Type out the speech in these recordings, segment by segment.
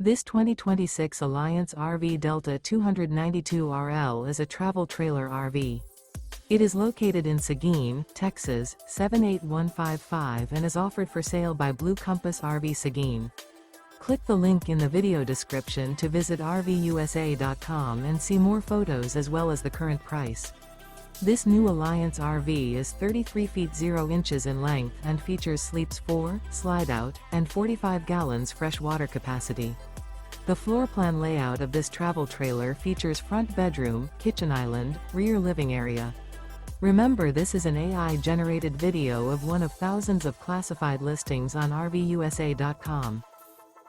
This 2026 Alliance RV Delta 292RL is a travel trailer RV. It is located in Seguin, Texas, 78155 and is offered for sale by Blue Compass RV Seguin. Click the link in the video description to visit RVUSA.com and see more photos as well as the current price. This new Alliance RV is 33 feet 0 inches in length and features sleeps 4, Slideout, and 45 gallons fresh water capacity. The floor plan layout of this travel trailer features front bedroom, kitchen island, rear living area. Remember, this is an AI-generated video of one of thousands of classified listings on RVUSA.com.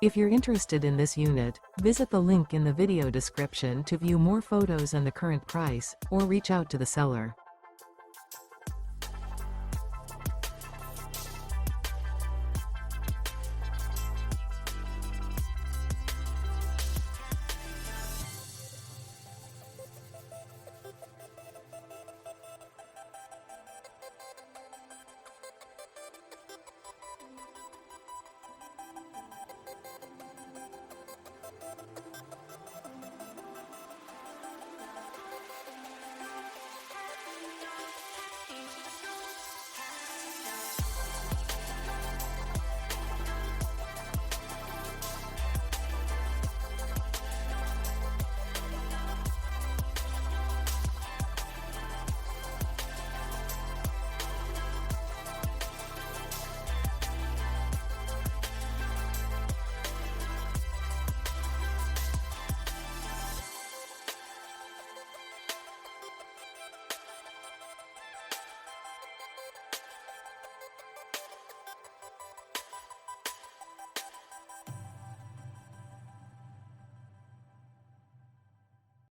If you're interested in this unit, visit the link in the video description to view more photos and the current price, or reach out to the seller.